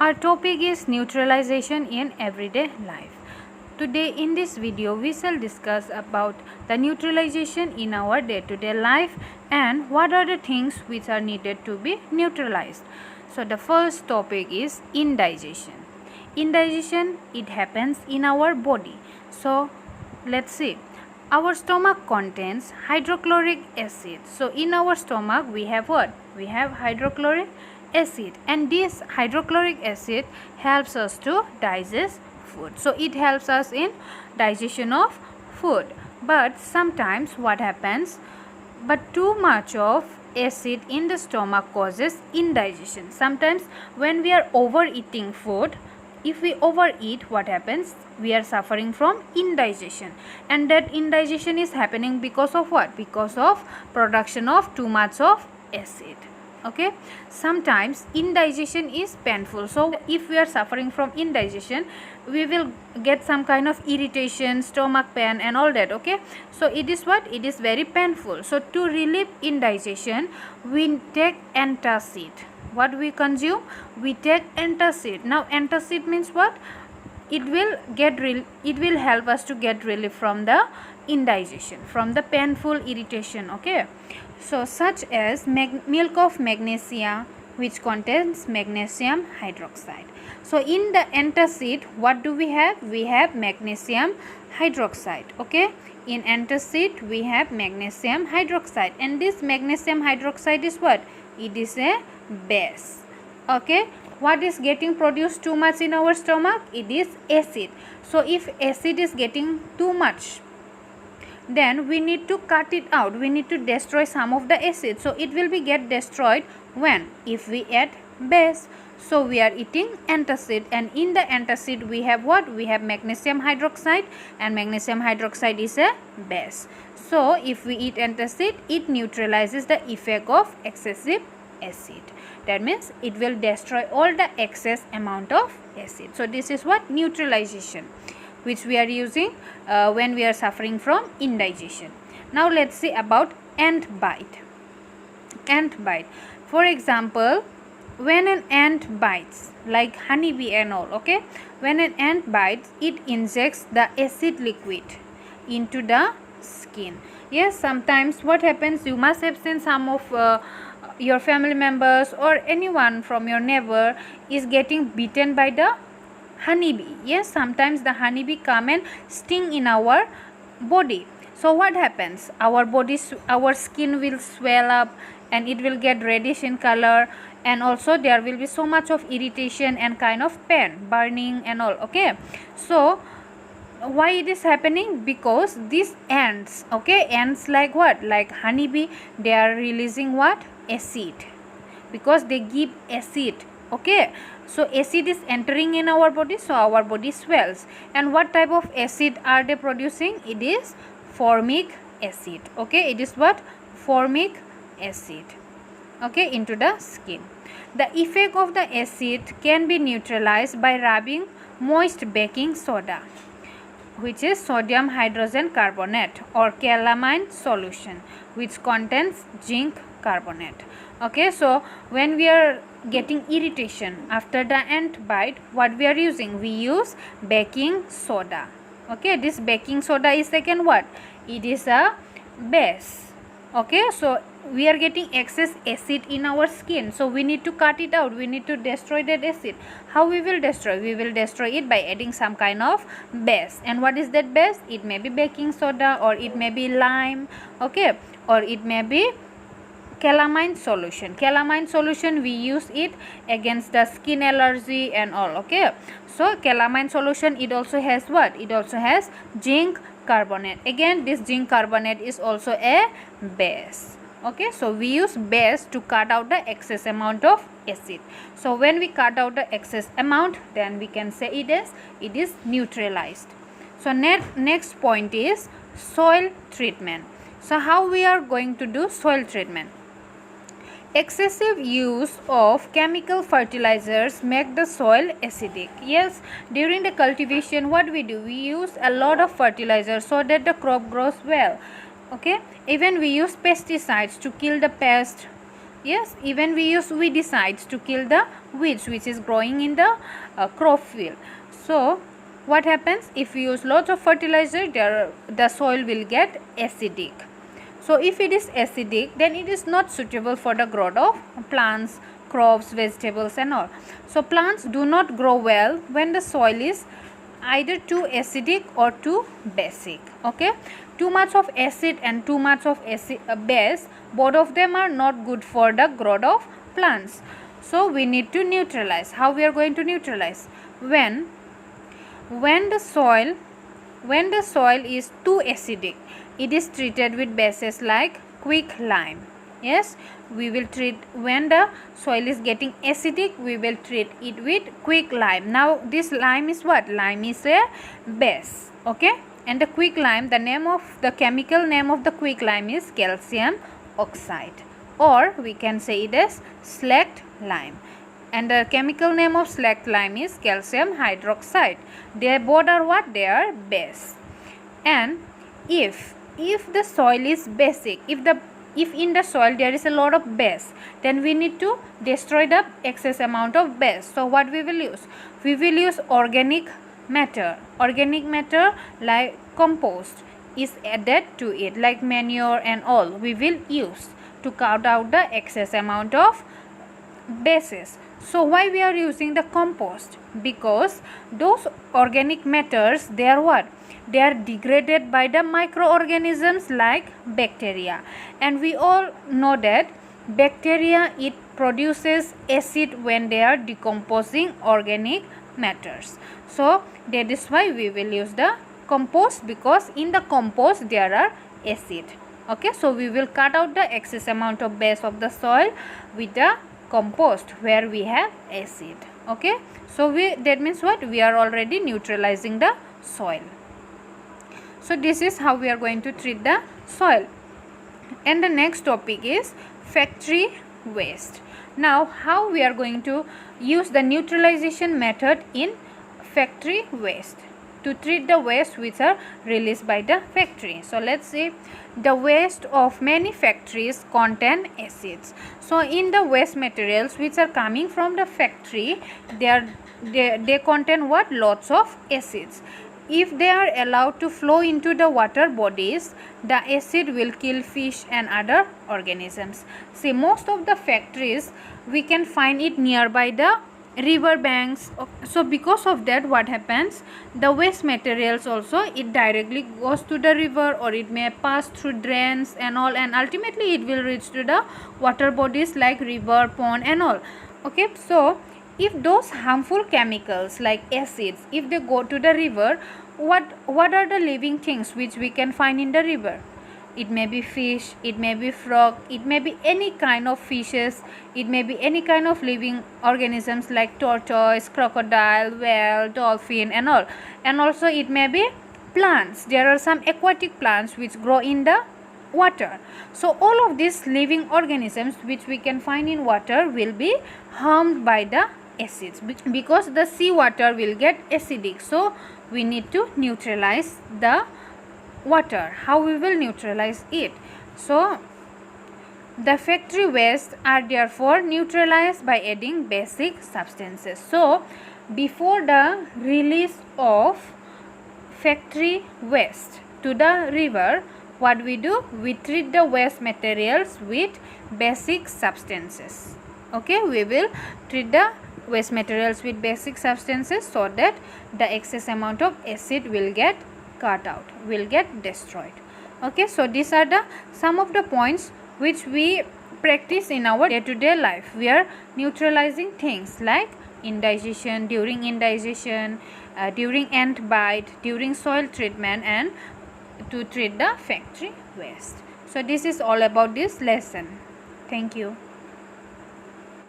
Our topic is neutralization in everyday life. Today in this video we shall discuss about the neutralization in our day-to-day life and what are the things which are needed to be neutralized. So the first topic is indigestion. Indigestion, it happens in our body. So let's see. Our stomach contains hydrochloric acid. So in our stomach we have what? We have hydrochloric acid, and this hydrochloric acid helps us to digest food. So it helps us in digestion of food. But sometimes what happens? But too much of acid in the stomach causes indigestion. Sometimes when we are overeating food, if we overeat, what happens? We are suffering from indigestion, and that indigestion is happening because of what? Because of production of too much of acid. Okay, sometimes indigestion is painful. So if we are suffering from indigestion, we will get some kind of irritation, stomach pain and all that. Okay, so it is what? It is very painful. So to relieve indigestion, we take antacid. What we consume? We take antacid. Now antacid means what? It will help us to get relief from the indigestion, from the painful irritation. Okay, so such as milk of magnesia, which contains magnesium hydroxide. So in the antacid, what do we have? We have magnesium hydroxide. Okay, in antacid we have magnesium hydroxide, and this magnesium hydroxide is what? It is a base. Okay, what is getting produced too much in our stomach? It is acid. So if acid is getting too much, then we need to cut it out. We need to destroy some of the acid. So it will be get destroyed when? If we add base. So we are eating antacid, and in the antacid we have what? We have magnesium hydroxide, and magnesium hydroxide is a base. So if we eat antacid, it neutralizes the effect of excessive acid. That means it will destroy all the excess amount of acid. So this is what? Neutralization, which we are using when we are suffering from indigestion. Now let's see about ant bite. Ant bite. For example, when an ant bites, like honeybee and all, okay, when an ant bites, it injects the acid liquid into the skin. Yes, sometimes what happens? You must have seen some of your family members or anyone from your neighbor is getting bitten by the honeybee. Yes, sometimes the honeybee come and sting in our body. So what happens? Our skin will swell up and it will get reddish in color, and also there will be so much of irritation and kind of pain, burning and all. Okay, so why it is happening? Because these ants, okay, ants like what? Like honeybee, they are releasing what? Acid, because they give acid. Okay, so acid is entering in our body, so our body swells. And what type of acid are they producing? It is formic acid. Okay, it is what? Formic acid. Okay, into the skin. The effect of the acid can be neutralized by rubbing moist baking soda, which is sodium hydrogen carbonate, or calamine solution, which contains zinc carbonate. Okay, so when we are getting irritation after the ant bite, what we are using? We use baking soda. Okay, this baking soda is second what? It is a base. Okay, so we are getting excess acid in our skin, so we need to cut it out. We need to destroy that acid. How we will destroy? We will destroy it by adding some kind of base. And what is that base? It may be baking soda, or it may be lime. Okay, or it may be calamine solution. Calamine solution, we use it against the skin allergy and all. Okay, so calamine solution, it also has what? It also has zinc carbonate. Again, this zinc carbonate is also a base. Okay, so we use base to cut out the excess amount of acid. So when we cut out the excess amount, then we can say it is neutralized. So next point is soil treatment. So how we are going to do soil treatment? Excessive use of chemical fertilizers make the soil acidic. Yes, during the cultivation, what we do? We use a lot of fertilizer so that the crop grows well. Okay, even we use pesticides to kill the pest, Yes, even we use weedicides to kill the weeds which is growing in the crop field. So what happens if we use lots of fertilizer, the soil will get acidic. So if it is acidic, then it is not suitable for the growth of plants, crops, vegetables and all. So plants do not grow well when the soil is either too acidic or too basic. Okay, too much of acid and too much of base, both of them are not good for the growth of plants. So we need to neutralize. How we are going to neutralize? When the soil is too acidic, it is treated with bases like quicklime. Yes, we will treat when the soil is getting acidic, we will treat it with quicklime. Now this lime is what? Lime is a base. Okay, and the quicklime, the chemical name of the quicklime is calcium oxide, or we can say it as slaked lime, and the chemical name of slaked lime is calcium hydroxide. They both are what? They are base. And if the soil is basic, if in the soil there is a lot of base, then we need to destroy the excess amount of base. So what we will use? We will use organic matter. Organic matter like compost is added to it, like manure and all we will use to cut out the excess amount of bases. So why we are using the compost? Because those organic matters, they are what? They are degraded by the microorganisms like bacteria, and we all know that bacteria, it produces acid when they are decomposing organic matters. So that is why we will use the compost, because in the compost there are acid. Okay, so we will cut out the excess amount of base of the soil with the compost where we have acid. Okay, so that means what? We are already neutralizing the soil. So this is how we are going to treat the soil. And the next topic is factory waste. Now how we are going to use the neutralization method in factory waste to treat the waste which are released by the factory. So let's see, the waste of many factories contain acids. So in the waste materials which are coming from the factory, they contain what? Lots of acids. If they are allowed to flow into the water bodies, the acid will kill fish and other organisms. See, most of the factories we can find it nearby the river banks. So because of that, what happens? The waste materials also, it directly goes to the river, or it may pass through drains and all, and ultimately it will reach to the water bodies like river, pond and all. Okay, so if those harmful chemicals like acids, if they go to the river, what are the living things which we can find in the river? It may be fish, it may be frog, it may be any kind of fishes, it may be any kind of living organisms like tortoise, crocodile, whale, dolphin and all. And also it may be plants. There are some aquatic plants which grow in the water. So all of these living organisms which we can find in water will be harmed by the acids, because the seawater will get acidic. So we need to neutralize the water. How we will neutralize it? So the factory waste are therefore neutralized by adding basic substances. So before the release of factory waste to the river, what we do? We treat the waste materials with basic substances. Okay, we will treat the waste materials with basic substances so that the excess amount of acid will get cut out, will get destroyed. Okay, so these are the some of the points which we practice in our day-to-day life. We are neutralizing things like indigestion, during indigestion, during ant bite, during soil treatment, and to treat the factory waste. So this is all about this lesson. Thank you.